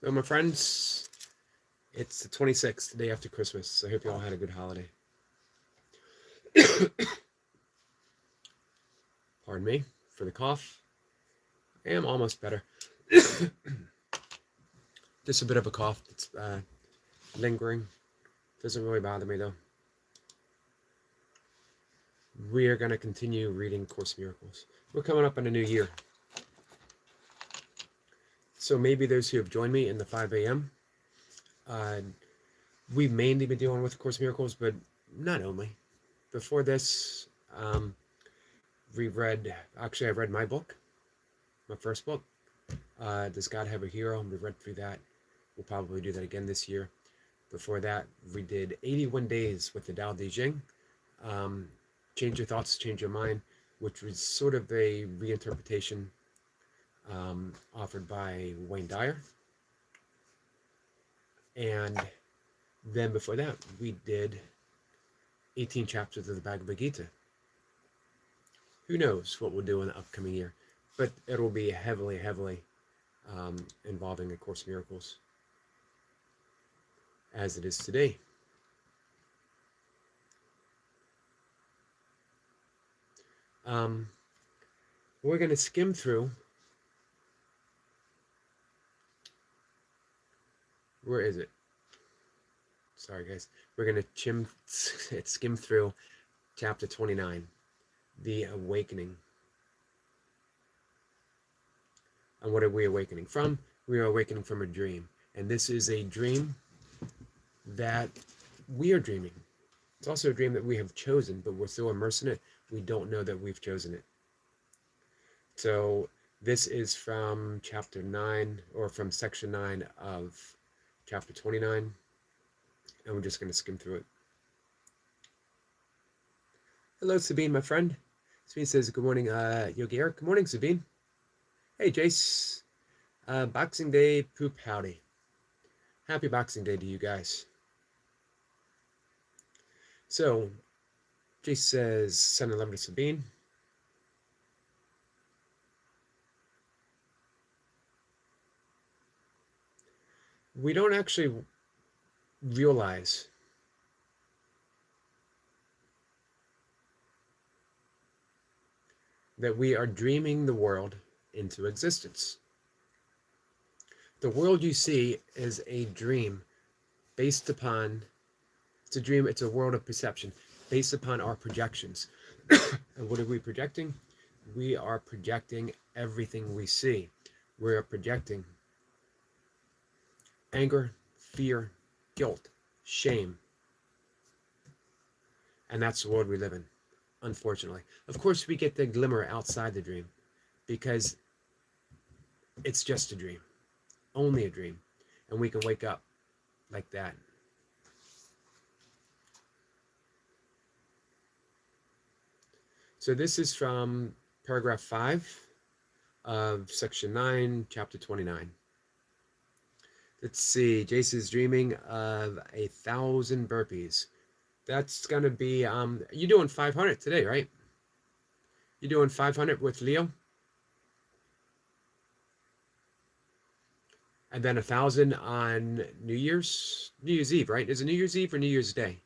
Hello, my friends. It's the 26th, the day after Christmas. I hope you all had a good holiday. Pardon me for the cough. I am almost better. Just a bit of a cough that's lingering. Doesn't really bother me, though. We are going to continue reading Course in Miracles. We're coming up on a new year. So maybe those who have joined me in the 5 a.m., we've mainly been dealing with Course in Miracles, but not only. Before this, I've read my book, my first book, Does God Have a Hero? We read through that. We'll probably do that again this year. Before that, we did 81 days with the Tao Te Ching, Change Your Thoughts, Change Your Mind, which was sort of a reinterpretation offered by Wayne Dyer. And then before that, we did 18 chapters of the Bhagavad Gita. Who knows what we'll do in the upcoming year, but it'll be heavily involving A Course in Miracles, as it is today. We're going to skim through. Where is it? Sorry, guys. We're going to skim through chapter 29, The Awakening. And what are we awakening from? We are awakening from a dream. And this is a dream that we are dreaming. It's also a dream that we have chosen, but we're so immersed in it, we don't know that we've chosen it. So this is from chapter 9, or from section 9 of chapter 29. And we're just going to skim through it. Hello, Sabine, my friend. Sabine says, good morning, Yogi Eric. Good morning, Sabine. Hey, Jace. Boxing Day, poop howdy. Happy Boxing Day to you guys. So, Jace says, send a love to Sabine. We don't actually realize that we are dreaming the world into existence. The world you see is a dream based upon, it's a world of perception based upon our projections. And what are we projecting? We are projecting everything we see. We are projecting anger, fear, guilt, shame. And that's the world we live in, unfortunately. Of course, we get the glimmer outside the dream because it's just a dream, only a dream. And we can wake up like that. So this is from paragraph 5 of section 9, chapter 29. Let's see, Jason's dreaming of 1,000 burpees. That's going to be, you're doing 500 today, right? You're doing 500 with Leo? And then 1,000 on New Year's Eve, right? Is it New Year's Eve or New Year's Day?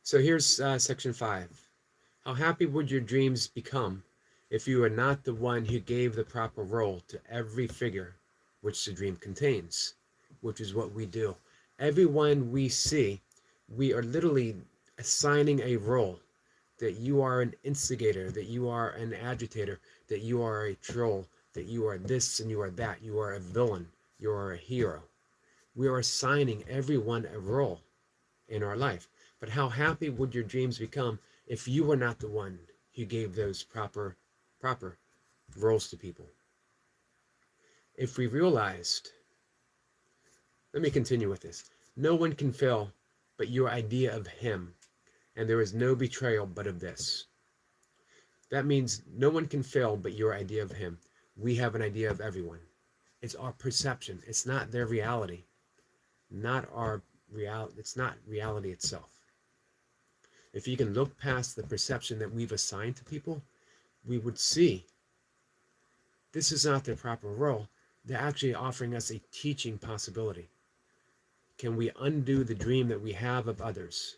So here's section 5. How happy would your dreams become if you are not the one who gave the proper role to every figure which the dream contains, which is what we do. Everyone we see, we are literally assigning a role, that you are an instigator, that you are an agitator, that you are a troll, that you are this and you are that, you are a villain, you are a hero. We are assigning everyone a role in our life. But how happy would your dreams become if you were not the one who gave those proper roles to people? If we realized, let me continue with this. No one can fail but your idea of him, and there is no betrayal but of this. That means no one can fail but your idea of him. We have an idea of everyone. It's our perception. It's not their reality. It's not reality itself. If you can look past the perception that we've assigned to people, we would see this is not their proper role. they're actually offering us a teaching possibility. Can we undo the dream that we have of others?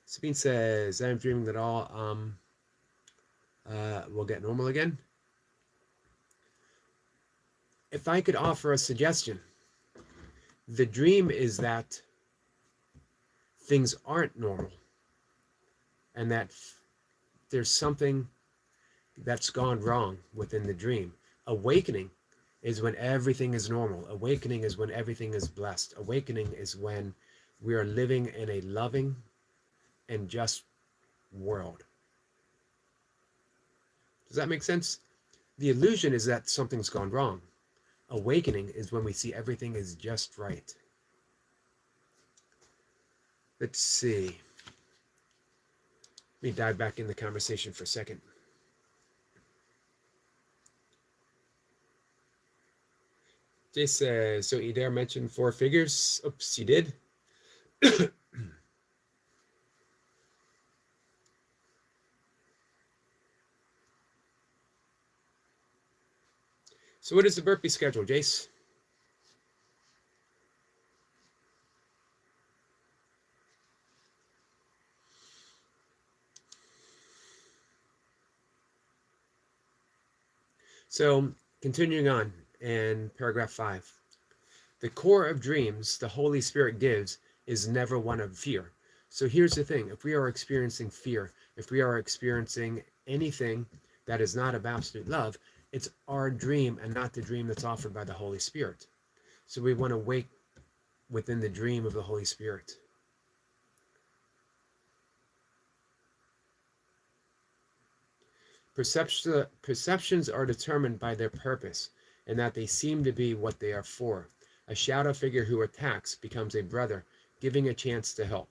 Sabine says, I'm dreaming that all will get normal again. If I could offer a suggestion, the dream is that things aren't normal and that there's something that's gone wrong within the dream. Awakening is when everything is normal. Awakening is when everything is blessed. Awakening is when we are living in a loving and just world. Does that make sense? The illusion is that something's gone wrong. Awakening is when we see everything is just right. Let's see. Let me dive back in the conversation for a second. Jay says, so you dare mention 4 figures? Oops, you did. So what is the burpee schedule, Jace? So continuing on in paragraph 5. The core of dreams the Holy Spirit gives is never one of fear. So here's the thing. If we are experiencing fear, if we are experiencing anything that is not of absolute love, it's our dream and not the dream that's offered by the Holy Spirit. So we want to wake within the dream of the Holy Spirit. Perceptions are determined by their purpose, and that they seem to be what they are for. A shadow figure who attacks becomes a brother, giving a chance to help.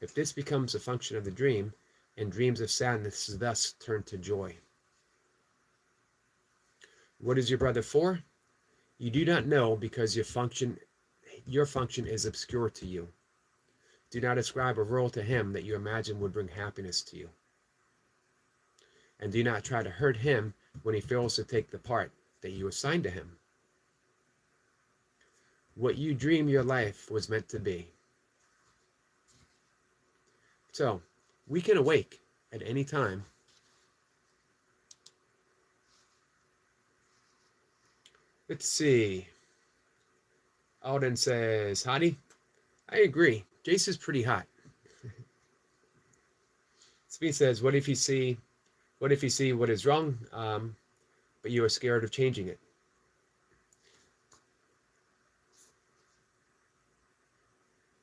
If this becomes a function of the dream, and dreams of sadness thus turn to joy. What is your brother for? You do not know because your function is obscure to you. Do not ascribe a role to him that you imagine would bring happiness to you. And do not try to hurt him when he fails to take the part that you assigned to him. What you dream your life was meant to be. So, we can awake at any time. Let's see. Alden says, Hottie, I agree. Jace is pretty hot. Speed says, what if you see what is wrong, but you are scared of changing it?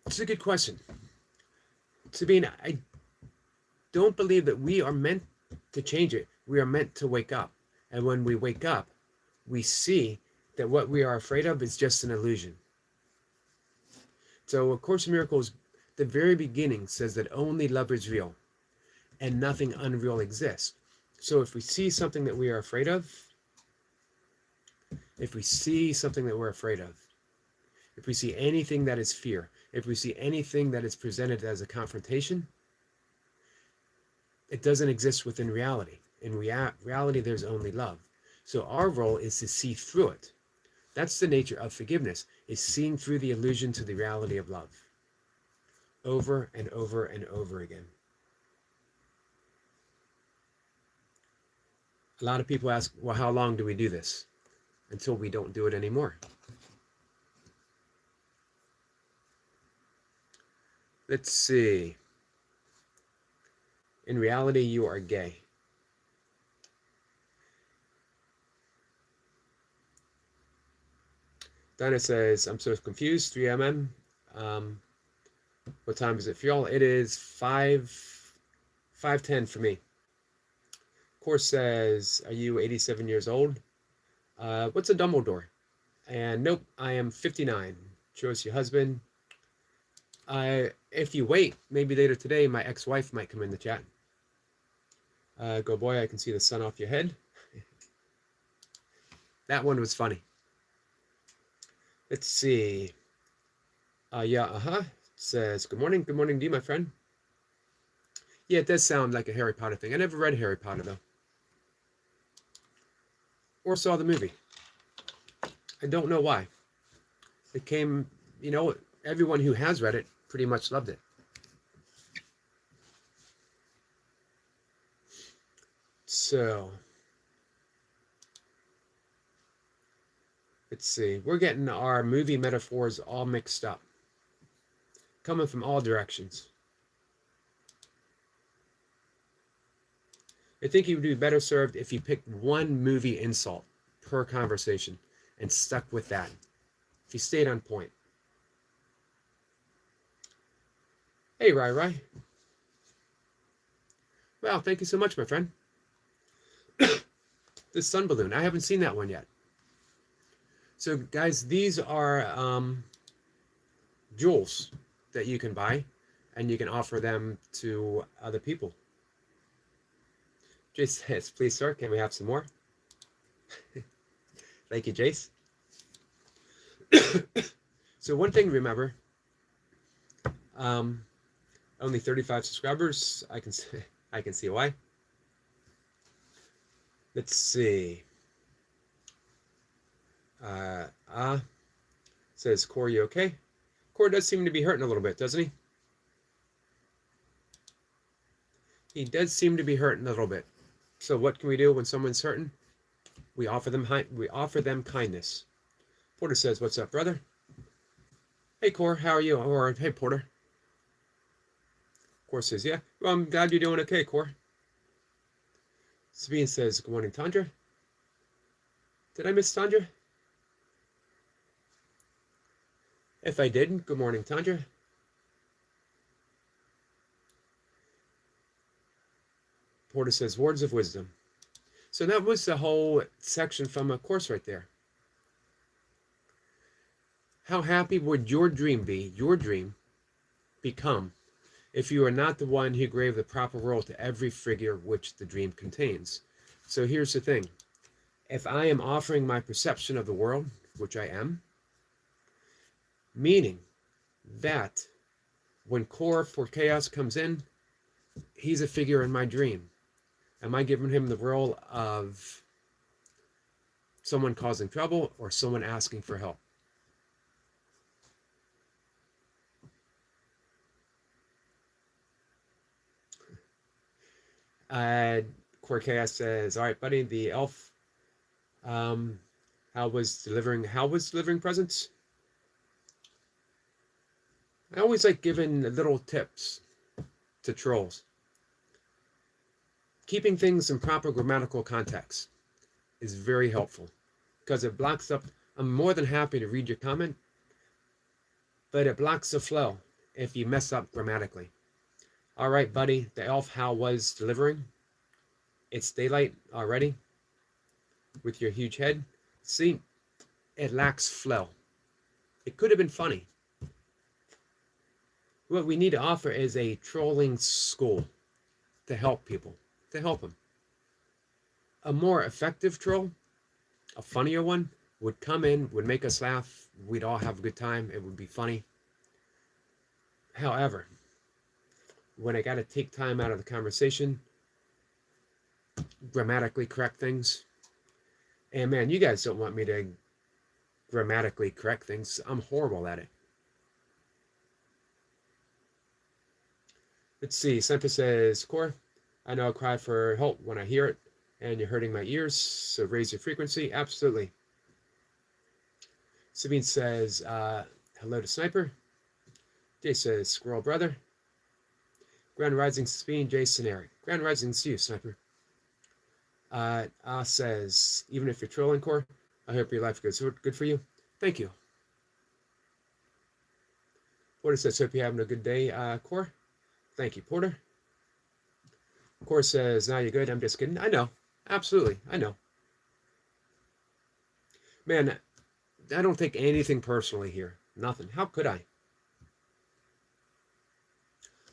It's a good question. Sabine, I don't believe that we are meant to change it. We are meant to wake up. And when we wake up, we see that what we are afraid of is just an illusion. So A Course in Miracles, the very beginning says that only love is real and nothing unreal exists. So if we see something that we are afraid of, if we see anything that is fear, if we see anything that is presented as a confrontation, it doesn't exist within reality. In reality, there's only love. So our role is to see through it. That's the nature of forgiveness, is seeing through the illusion to the reality of love. Over and over and over again. A lot of people ask, well, how long do we do this? Until we don't do it anymore. Let's see. In reality, you are gay. Dinah says, I'm so confused, 3mm. What time does it feel? It is 5:10 for me. Course says, are you 87 years old? What's a Dumbledore? And nope, I am 59. Shows your husband. If you wait, maybe later today, my ex-wife might come in the chat. Go boy, I can see the sun off your head. That one was funny. Let's see. Says, good morning to you, my friend. Yeah, it does sound like a Harry Potter thing. I never read Harry Potter, though. Or saw the movie. I don't know why. It came, everyone who has read it pretty much loved it. So, let's see. We're getting our movie metaphors all mixed up, coming from all directions. I think you would be better served if you picked one movie insult per conversation and stuck with that. If you stayed on point. Hey, Rai. Well, thank you so much, my friend. This sun balloon. I haven't seen that one yet. So, guys, these are jewels that you can buy, and you can offer them to other people. Jace says, please, sir, can we have some more? Thank you, Jace. So one thing to remember, only 35 subscribers. I can see why. Let's see. Says, Corey, you okay? Corey does seem to be hurting a little bit, doesn't he? He does seem to be hurting a little bit. So what can we do when someone's hurting? We offer them kindness. Porter says, what's up, brother? Hey, Cor, how are you? Or, hey, Porter. Cor says, yeah. Well, I'm glad you're doing okay, Cor. Sabine says, good morning, Tandra. Did I miss Tandra? If I didn't, good morning, Tandra. Porter says, words of wisdom. So that was the whole section from a course right there. How happy would your dream become, if you are not the one who gave the proper role to every figure which the dream contains? So here's the thing. If I am offering my perception of the world, which I am, meaning that when Core for Chaos comes in, he's a figure in my dream. Am I giving him the role of someone causing trouble or someone asking for help? Chaos says, all right, buddy, the elf, how was delivering presents? I always like giving little tips to trolls. Keeping things in proper grammatical context is very helpful because it blocks up. I'm more than happy to read your comment, but it blocks the flow if you mess up grammatically. All right, buddy, the elf how was delivering. It's daylight already with your huge head. See, it lacks flow. It could have been funny. What we need to offer is a trolling school to help people, to help them. A more effective troll, a funnier one, would come in, would make us laugh. We'd all have a good time. It would be funny. However, when I got to take time out of the conversation, grammatically correct things, and man, you guys don't want me to grammatically correct things. I'm horrible at it. Let's see. Semper says, Core, I know I'll cry for help when I hear it, and you're hurting my ears, so raise your frequency. Absolutely. Sabine says, hello to Sniper. Jay says, Squirrel Brother. Grand Rising Sabine, Jason Eric. Grand Rising to you, Sniper. Says, even if you're trolling, Core, I hope your life goes good for you. Thank you. Porter says, hope you're having a good day, Core. Thank you, Porter. Core says, now you're good. I'm just kidding. I know. Absolutely. I know. Man, I don't take anything personally here. Nothing. How could I?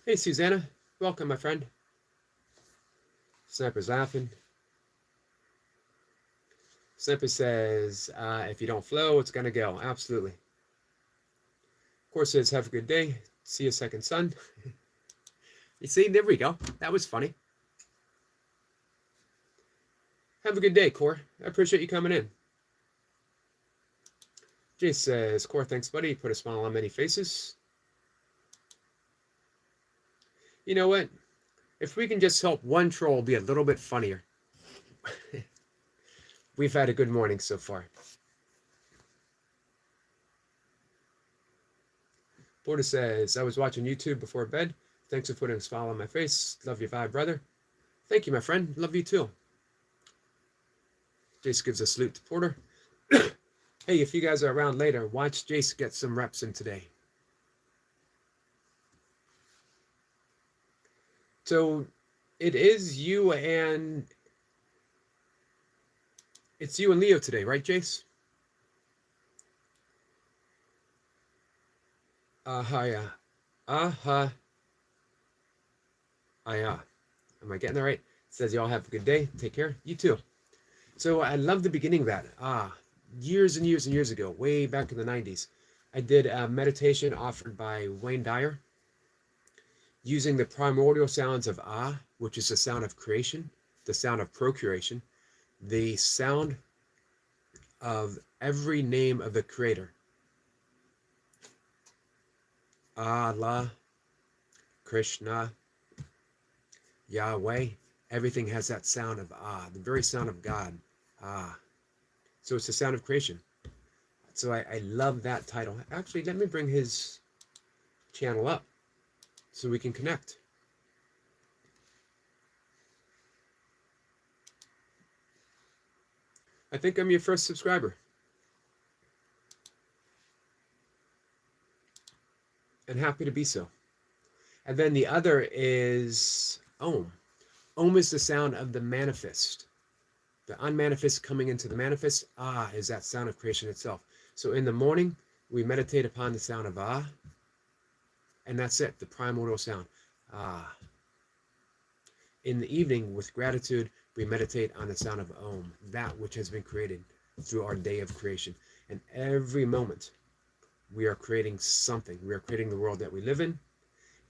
Hey, Susanna. Welcome, my friend. Sniper's laughing. Sniper says, if you don't flow, it's going to go. Absolutely. Core says, have a good day. See you, second son. You see, there we go. That was funny. Have a good day, Core. I appreciate you coming in. Jay says, Core, thanks, buddy. Put a smile on many faces. You know what? If we can just help one troll be a little bit funnier, we've had a good morning so far. Porter says, I was watching YouTube before bed. Thanks for putting a smile on my face. Love your vibe, brother. Thank you, my friend. Love you too. Jace gives a salute to Porter. Hey, if you guys are around later, watch Jace get some reps in today. So it is you and it's you and Leo today, right, Jace? Hiya. Hi. Hiya. Am I getting that right? It says y'all have a good day. Take care. You too. So I love the beginning of that. Years and years and years ago, way back in the 90s, I did a meditation offered by Wayne Dyer using the primordial sounds of which is the sound of creation, the sound of procreation, the sound of every name of the creator. Allah, Krishna, Yahweh, everything has that sound of the very sound of God. So it's the sound of creation. So I love that title. Actually, let me bring his channel up so we can connect. I think I'm your first subscriber. And happy to be so. And then the other is Om. Om is the sound of the manifest. The unmanifest coming into the manifest. Is that sound of creation itself. So in the morning, we meditate upon the sound of and that's it, the primordial sound. In the evening, with gratitude, we meditate on the sound of Om, that which has been created through our day of creation. And every moment, we are creating something. We are creating the world that we live in.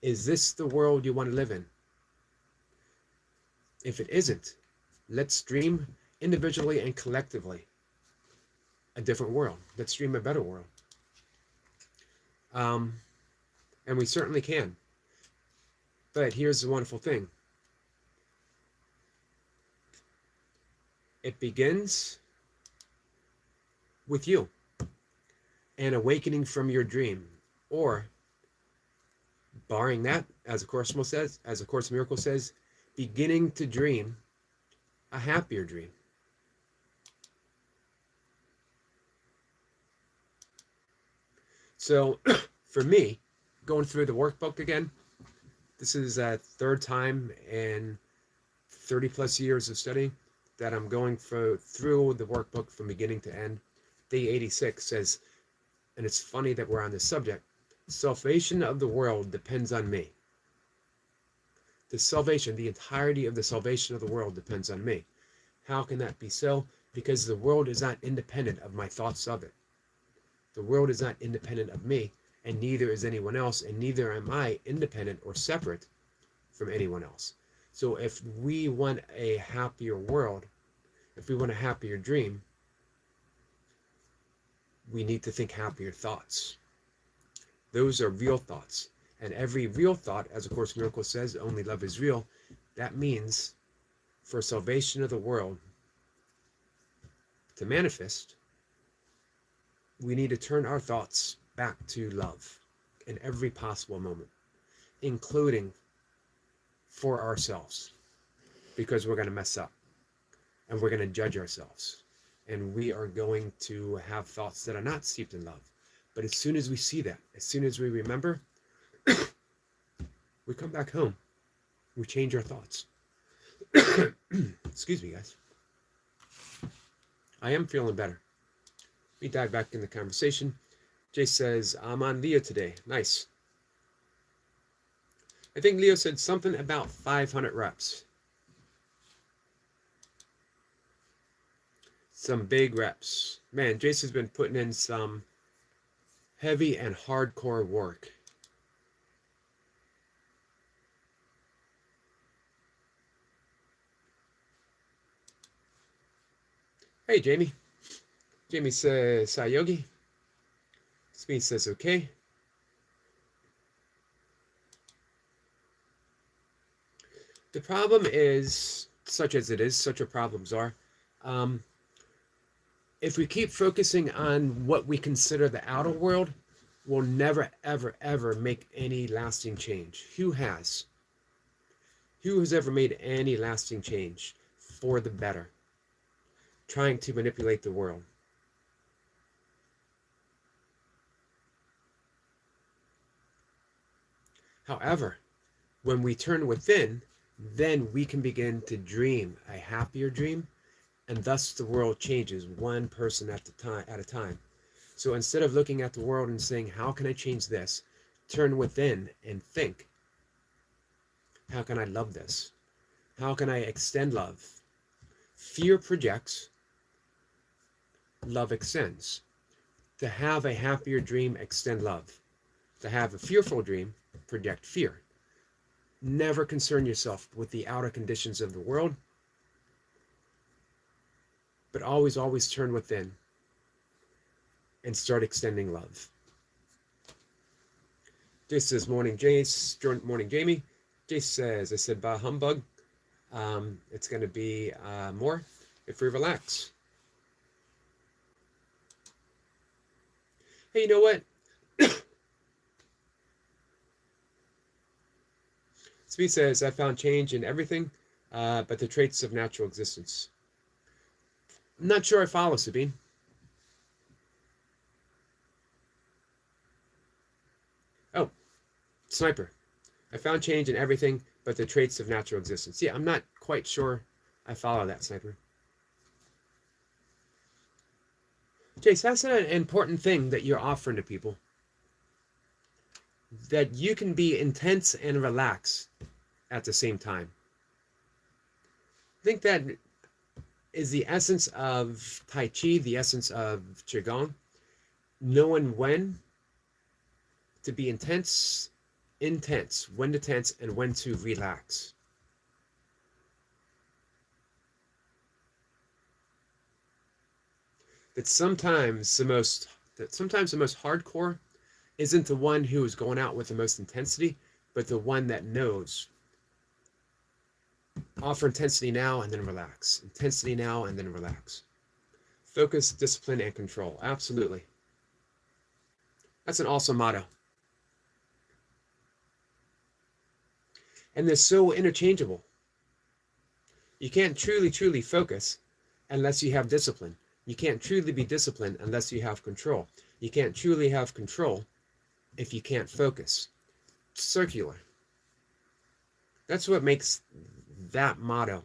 Is this the world you want to live in? If it isn't, let's dream individually and collectively a different world. Let's dream a better world. And we certainly can. But here's the wonderful thing. It begins with you and awakening from your dream, or barring that, as A Course in Miracles says, beginning to dream a happier dream. So for me, going through the workbook again, this is a third time in 30 plus years of studying that I'm going through the workbook from beginning to end. Day 86 says, and it's funny that we're on this subject, salvation of the world depends on me. The salvation, the entirety of the salvation of the world depends on me. How can that be so? Because the world is not independent of my thoughts of it. The world is not independent of me, and neither is anyone else, and neither am I independent or separate from anyone else. So if we want a happier world, if we want a happier dream, we need to think happier thoughts. Those are real thoughts. And every real thought, as A Course in Miracles says, only love is real. That means for salvation of the world to manifest, we need to turn our thoughts back to love in every possible moment, including for ourselves, because we're going to mess up and we're going to judge ourselves. And we are going to have thoughts that are not steeped in love. But as soon as we see that, as soon as we remember, we come back home. We change our thoughts. Excuse me, guys. I am feeling better. Let me dive back in the conversation. Jay says, I'm on Leo today. Nice. I think Leo said something about 500 reps. Some big reps. Man, Jason's been putting in some heavy and hardcore work. Hey, Jamie. Jamie says, hi, Yogi. Speed says, okay. The problem is, such as it is, such our problems are, um, if we keep focusing on what we consider the outer world, we'll never, ever, ever make any lasting change. Who has? Who has ever made any lasting change for the better, trying to manipulate the world? However, when we turn within, then we can begin to dream a happier dream, and thus the world changes one person at a time. So instead of looking at the world and saying, how can I change this? Turn within and think, how can I love this? How can I extend love? Fear projects, love extends. To have a happier dream, extend love. To have a fearful dream, project fear. Never concern yourself with the outer conditions of the world, but always, always turn within and start extending love. Jace says, morning, Jace. Morning, Jamie. Jace says, I said, bah humbug. It's going to be more if we relax. Hey, you know what? Speed says, I found change in everything but the traits of natural existence. I'm not sure I follow, Sabine. Oh, Sniper. I found change in everything but the traits of natural existence. Yeah, I'm not quite sure I follow that, Sniper. Jace, that's an important thing that you're offering to people. That you can be intense and relax at the same time. I think that is the essence of Tai Chi, the essence of Qigong. Knowing when to be intense, when to tense, and when to relax. That sometimes the most hardcore isn't the one who is going out with the most intensity, but the one that knows. Offer intensity now and then relax. Intensity now and then relax. Focus, discipline, and control. Absolutely. That's an awesome motto. And they're so interchangeable. You can't truly, truly focus unless you have discipline. You can't truly be disciplined unless you have control. You can't truly have control if you can't focus. Circular. That's what makes that motto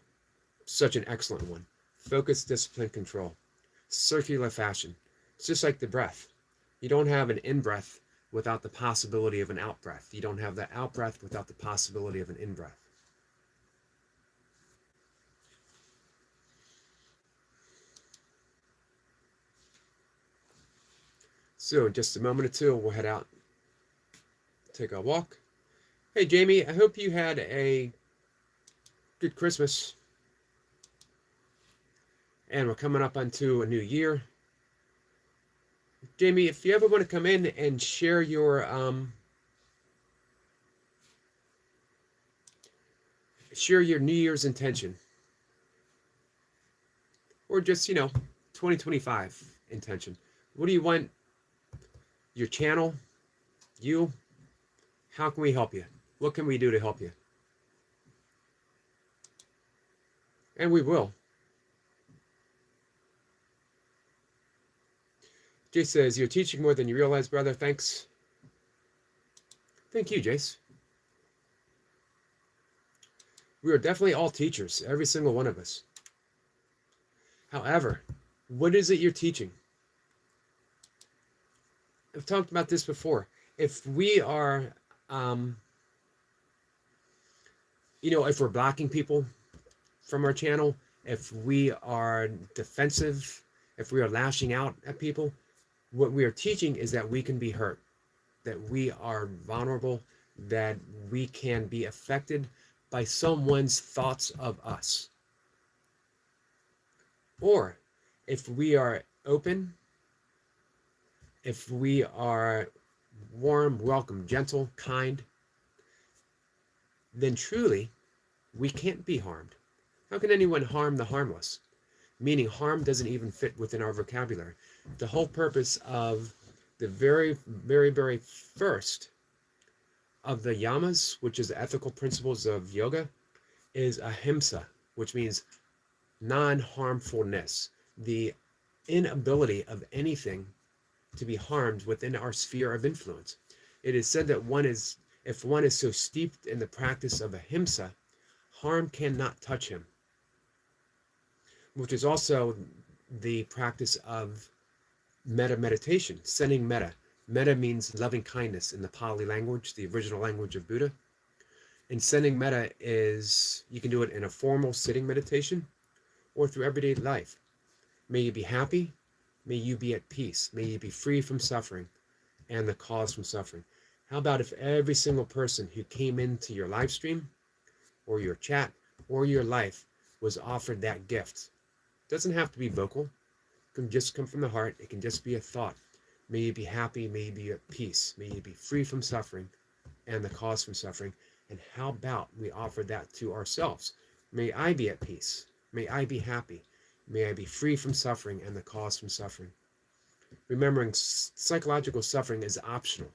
such an excellent one. Focus, discipline, control. Circular fashion. It's just like the breath. You don't have an in-breath without the possibility of an out-breath. You don't have the out-breath without the possibility of an in-breath. So in just a moment or two, we'll head out, take a walk. Hey, Jamie, I hope you had a good Christmas. And we're coming up onto a new year. Jamie, if you ever want to come in and share your New Year's intention, or just 2025 intention. What do you want? Your channel, you. How can we help you? What can we do to help you? And we will. Jace says, you're teaching more than you realize, brother. Thanks. Thank you, Jace. We are definitely all teachers, every single one of us. However, what is it you're teaching? I've talked about this before. If we are, if we're blocking people from our channel, if we are defensive, if we are lashing out at people, what we are teaching is that we can be hurt, that we are vulnerable, that we can be affected by someone's thoughts of us. Or if we are open If we are warm, welcome, gentle, kind, then truly we can't be harmed. How can anyone harm the harmless? Meaning harm doesn't even fit within our vocabulary. The whole purpose of the very first of the yamas, which is the ethical principles of yoga, is ahimsa, which means non-harmfulness, the inability of anything to be harmed within our sphere of influence. It is said that if one is so steeped in the practice of ahimsa, harm cannot touch him, which is also the practice of metta meditation, sending metta. Metta means loving kindness in the Pali language, the original language of Buddha. And sending metta is, you can do it in a formal sitting meditation or through everyday life. May you be happy. May you be at peace. May you be free from suffering and the cause from suffering. How about if every single person who came into your live stream or your chat or your life was offered that gift? It doesn't have to be vocal. It can just come from the heart. It can just be a thought. May you be happy. May you be at peace. May you be free from suffering and the cause from suffering. And how about we offer that to ourselves? May I be at peace. May I be happy. May I be free from suffering and the cause from suffering. Remembering psychological suffering is optional.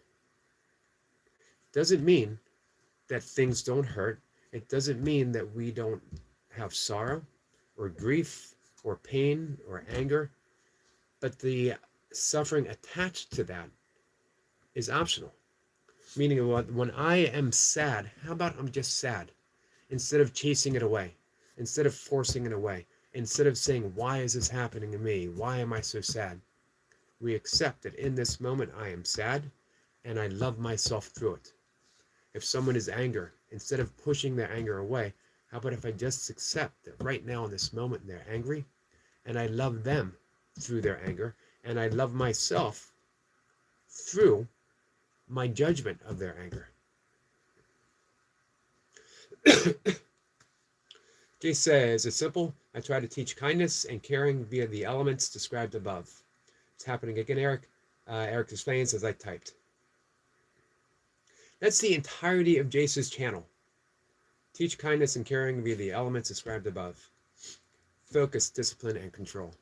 Doesn't mean that things don't hurt. It doesn't mean that we don't have sorrow or grief or pain or anger. But the suffering attached to that is optional. Meaning when I am sad, how about I'm just sad? Instead of chasing it away, instead of forcing it away, instead of saying, why is this happening to me? Why am I so sad? We accept that in this moment I am sad and I love myself through it. If someone is angry, instead of pushing their anger away, how about if I just accept that right now in this moment they're angry and I love them through their anger and I love myself through my judgment of their anger. Jay says, it's simple. I try to teach kindness and caring via the elements described above. It's happening again, Eric. Eric explains as I typed. That's the entirety of Jace's channel. Teach kindness and caring via the elements described above. Focus, discipline, and control.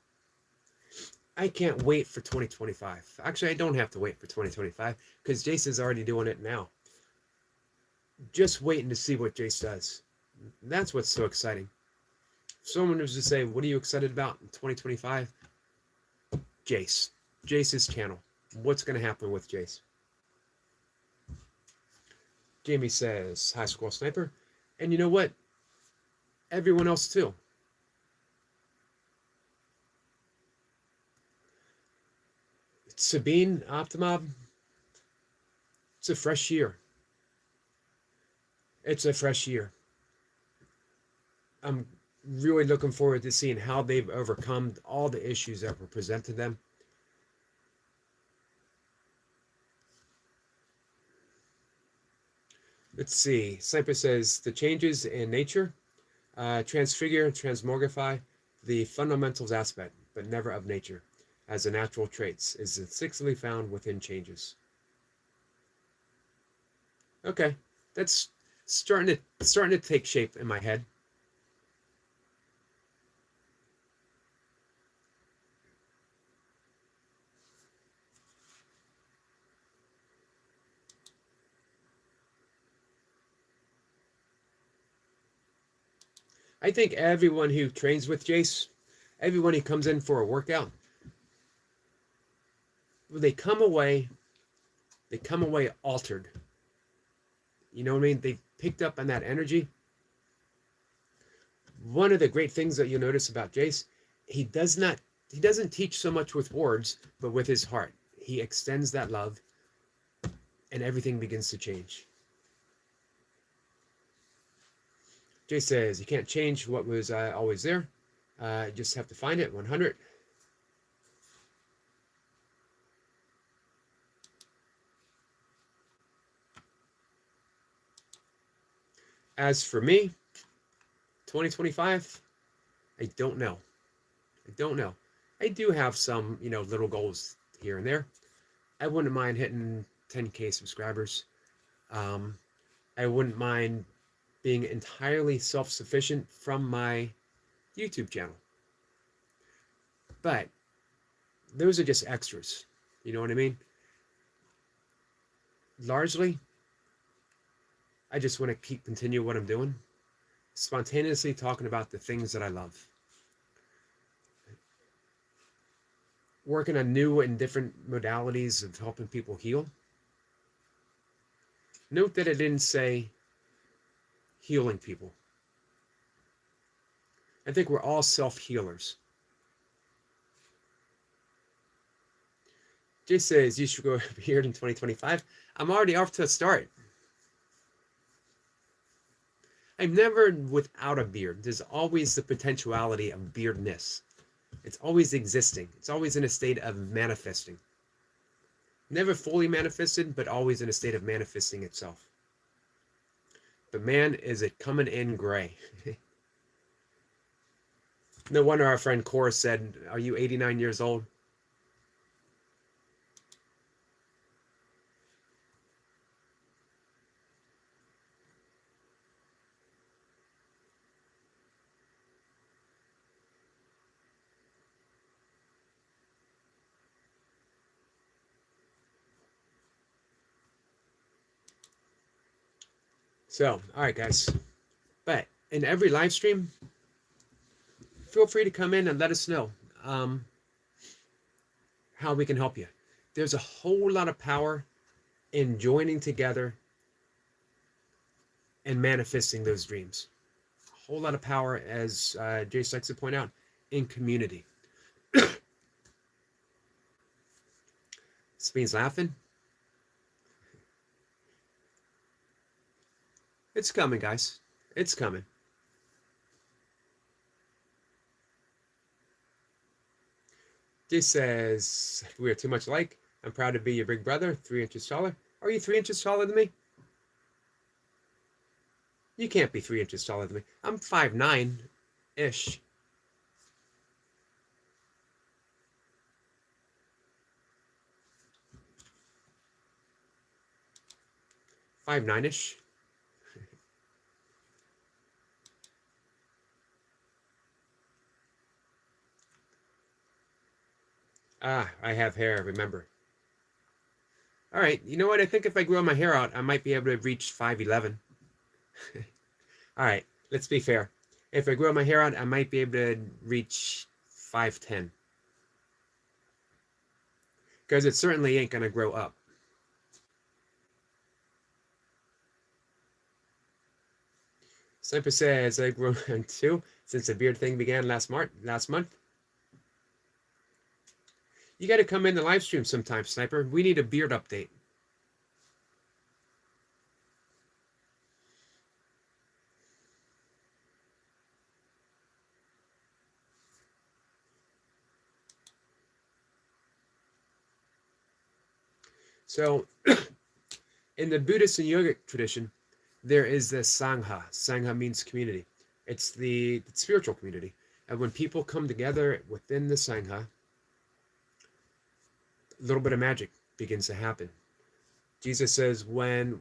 I can't wait for 2025. Actually, I don't have to wait for 2025 because Jace is already doing it now. Just waiting to see what Jace does. That's what's so exciting. If someone was to say, what are you excited about in 2025? Jace. Jace's channel. What's going to happen with Jace? Jamie says, high school sniper. And you know what? Everyone else too. Sabine, Optimob, it's a fresh year. It's a fresh year. I'm really looking forward to seeing how they've overcome all the issues that were presented to them. Let's see. Sniper says the changes in nature transfigure, transmogrify the fundamentals aspect, but never of nature, as the natural traits is instinctively found within changes. Okay, that's starting to take shape in my head. I think everyone who trains with Jace, everyone who comes in for a workout, they come away altered. You know what I mean? They picked up on that energy. One of the great things that you'll notice about Jace, he doesn't teach so much with words, but with his heart. He extends that love and everything begins to change. Jay says, you can't change what was always there. You just have to find it. 100. As for me, 2025, I don't know. I don't know. I do have some, little goals here and there. I wouldn't mind hitting 10K subscribers. I wouldn't mind being entirely self-sufficient from my YouTube channel. But those are just extras. You know what I mean? Largely, I just want to continue what I'm doing, spontaneously talking about the things that I love. Working on new and different modalities of helping people heal. Note that it didn't say healing people. I think we're all self-healers. Jay says you should grow a beard in 2025. I'm already off to a start. I'm never without a beard. There's always the potentiality of beardness. It's always existing. It's always in a state of manifesting. Never fully manifested, but always in a state of manifesting itself. But man, is it coming in gray. No wonder our friend Cora said, "Are you 89 years old?" So, all right, guys. But in every live stream, feel free to come in and let us know how we can help you. There's a whole lot of power in joining together and manifesting those dreams. A whole lot of power, as Jace likes to point out, in community. Spain's laughing. It's coming, guys. It's coming. Jace says, we are too much alike. I'm proud to be your big brother, 3 inches taller. Are you 3 inches taller than me? You can't be 3 inches taller than me. I'm 5'9"-ish. 5'9"-ish. Ah, I have hair, remember. All right, you know what? I think if I grow my hair out, I might be able to reach 5'11". All right, let's be fair. If I grow my hair out, I might be able to reach 5'10". Because it certainly ain't going to grow up. Sniper says, I've grown too since the beard thing began last month. You got to come in the live stream sometime, Sniper. We need a beard update. So, in the Buddhist and yogic tradition, there is the Sangha. Sangha means community. It's the spiritual community. And when people come together within the Sangha, a little bit of magic begins to happen. Jesus says, when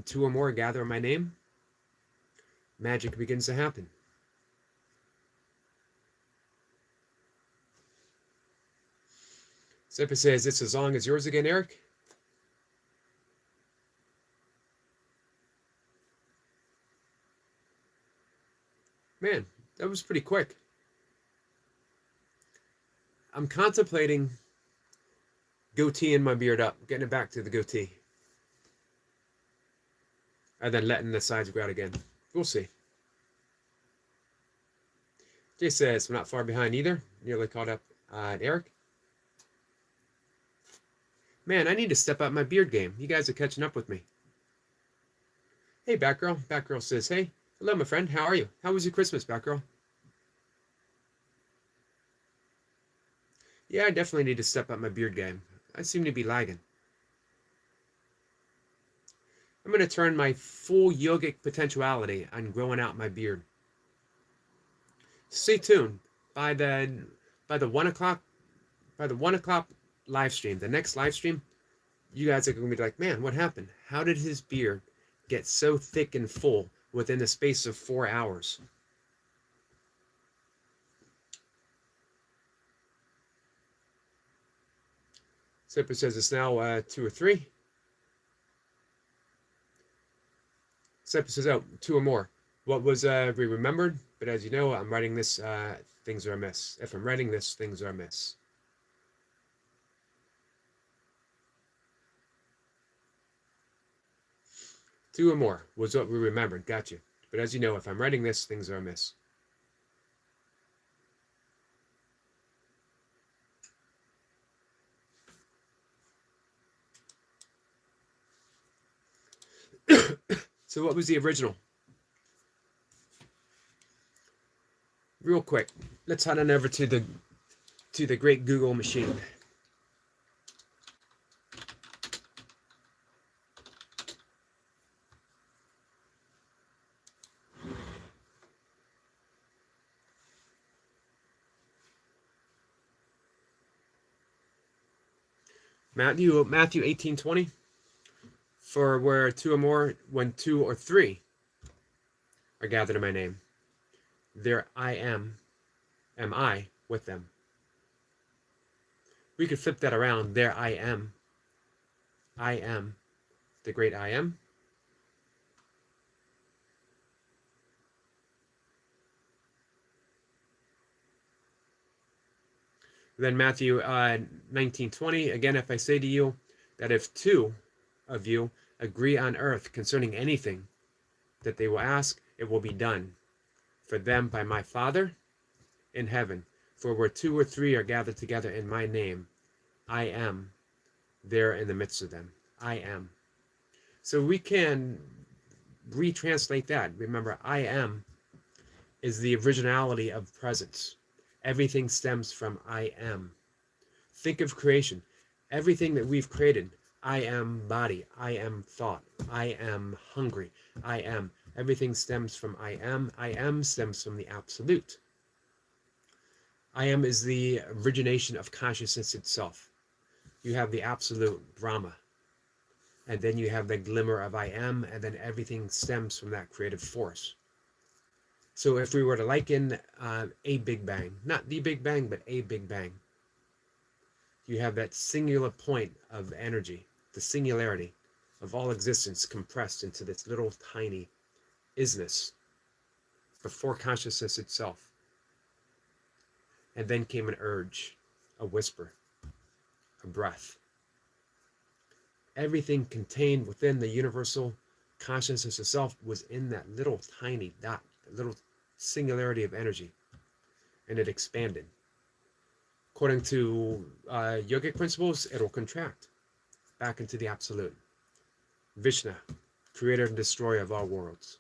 2 or more gather in my name, magic begins to happen. Sepa says, it's as long as yours again, Eric. Man, that was pretty quick. I'm contemplating goateeing my beard up, getting it back to the goatee. And then letting the sides grow out again. We'll see. Jay says, I'm not far behind either. Nearly caught up Eric. Man, I need to step up my beard game. You guys are catching up with me. Hey, Batgirl. Batgirl says, hey. Hello, my friend. How are you? How was your Christmas, Batgirl? Yeah, I definitely need to step up my beard game. I seem to be lagging. I'm going to turn my full yogic potentiality on growing out my beard. Stay tuned. By the 1 o'clock live stream, the next live stream, you guys are going to be like, man, what happened? How did his beard get so thick and full within the space of 4 hours? Zipper says it's now 2 or 3. Zipper says, oh, 2 or more. What was we remembered? But as you know, I'm writing this, things are amiss. If I'm writing this, things are amiss. Two or more was what we remembered. Got you. But as you know, if I'm writing this, things are amiss. So what was the original? Real quick, let's head on over to the great Google machine. Matthew 18:20. For where 2 or more, when 2 or 3 are gathered in my name, there am I with them. We could flip that around. There I am the great I am. Then Matthew 19:20, again, if I say to you that if 2 of you agree on earth concerning anything that they will ask, it will be done for them by my Father in heaven. For where 2 or 3 are gathered together in my name, I am there in the midst of them. I am. So we can retranslate that. Remember, I am is the originality of presence. Everything stems from I am. Think of creation. Everything that we've created, I am body, I am thought, I am hungry, I am. Everything stems from I am. I am stems from the absolute. I am is the origination of consciousness itself. You have the absolute Brahma, and then you have the glimmer of I am, and then everything stems from that creative force. So if we were to liken a Big Bang, not the Big Bang, but a Big Bang, you have that singular point of energy, the singularity of all existence compressed into this little tiny isness before consciousness itself. And then came an urge, a whisper, a breath. Everything contained within the universal consciousness itself was in that little tiny dot, that little singularity of energy, and it expanded. According to yogic principles, it'll contract back into the absolute. Vishnu, creator and destroyer of all worlds.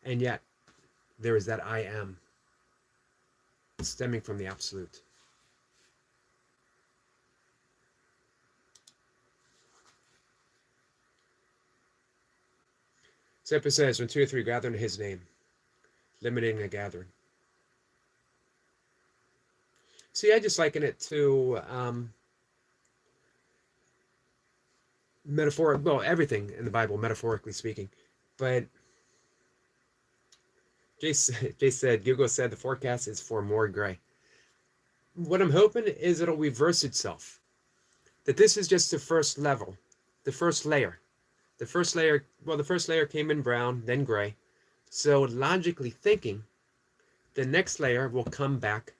And yet, there is that I am, stemming from the absolute. Sepa says, when 2 or 3 gather in his name, limiting a gathering. See, I just liken it to metaphor, well, everything in the Bible, metaphorically speaking. But Jay said, Google said the forecast is for more gray. What I'm hoping is it'll reverse itself. That this is just the first level, the first layer. The first layer came in brown, then gray. So logically thinking, the next layer will come back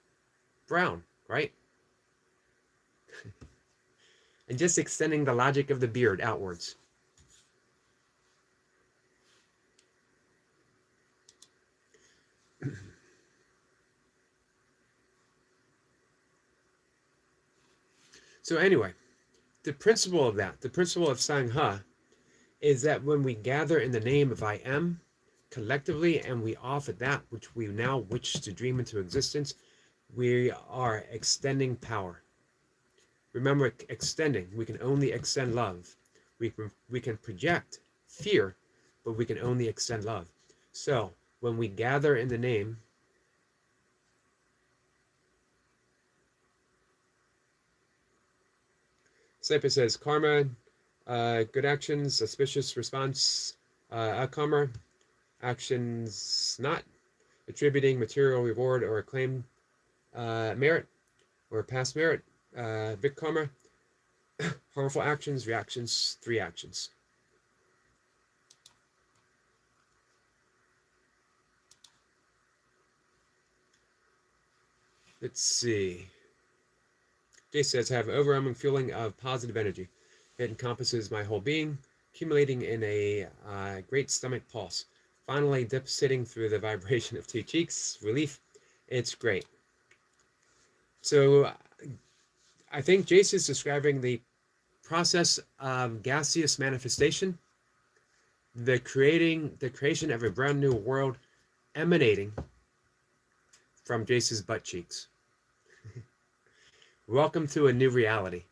brown, right? And just extending the logic of the beard outwards. So anyway, the principle of that, the principle of Sangha, is that when we gather in the name of I am, collectively, and we offer that which we now wish to dream into existence, we are extending power. Remember, extending, we can only extend love. We can project fear, but we can only extend love. So when we gather in the name, Sniper says karma, good actions, suspicious response, karma, actions not attributing material reward or claim merit or past merit, big karma, harmful actions, reactions, 3 actions. Let's see. Jay says, I have an overwhelming feeling of positive energy. It encompasses my whole being, accumulating in a great stomach pulse. Finally, dip sitting through the vibration of 2 cheeks. Relief. It's great. So I think Jace is describing the process of gaseous manifestation, the creation of a brand new world emanating from Jace's butt cheeks. Welcome to a new reality.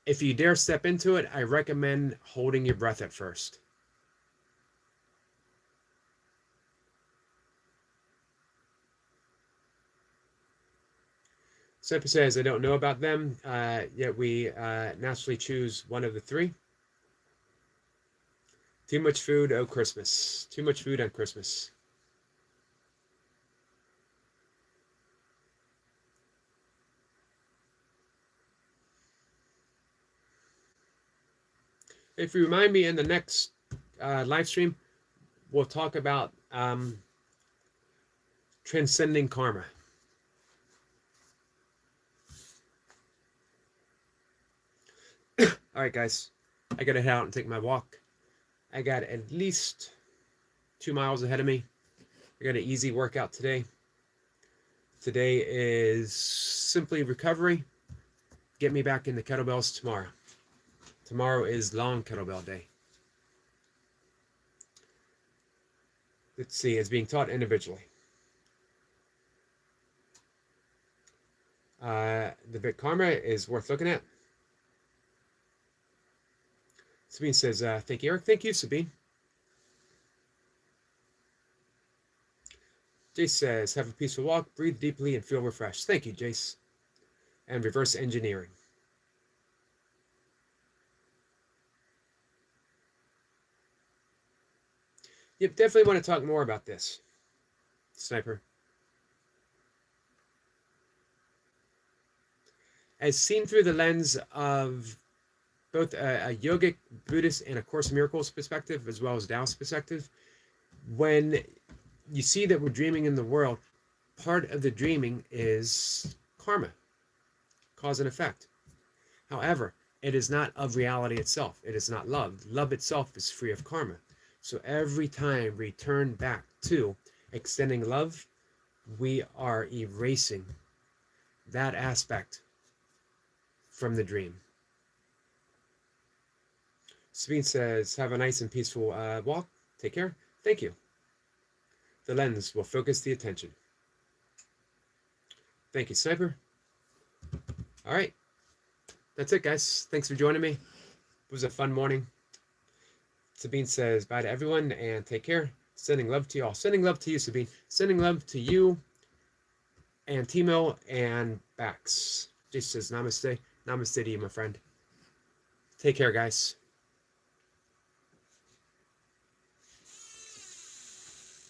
If you dare step into it, I recommend holding your breath at first. Sniper says, I don't know about them, yet we naturally choose one of the 3. Too much food, oh Christmas. Too much food on Christmas. If you remind me in the next live stream, we'll talk about transcending karma. All right, guys, I gotta head out and take my walk. I got at least 2 miles ahead of me. I got an easy workout today. Today is simply recovery. Get me back into kettlebells tomorrow. Tomorrow is long kettlebell day. Let's see, it's being taught individually. The bit karma is worth looking at. Sabine says, thank you, Eric. Thank you, Sabine. Jace says, have a peaceful walk, breathe deeply, and feel refreshed. Thank you, Jace. And reverse engineering. You definitely want to talk more about this, Sniper. As seen through the lens of both a yogic, Buddhist, and a Course in Miracles perspective, as well as Taoist perspective, when you see that we're dreaming in the world, part of the dreaming is karma, cause and effect. However, it is not of reality itself. It is not love. Love itself is free of karma. So every time we turn back to extending love, we are erasing that aspect from the dream. Sabine says, have a nice and peaceful walk. Take care. Thank you. The lens will focus the attention. Thank you, Sniper. All right. That's it, guys. Thanks for joining me. It was a fun morning. Sabine says, bye to everyone and take care. Sending love to you all. Sending love to you, Sabine. Sending love to you and Timo and Bax. Jason says, namaste. Namaste to you, my friend. Take care, guys.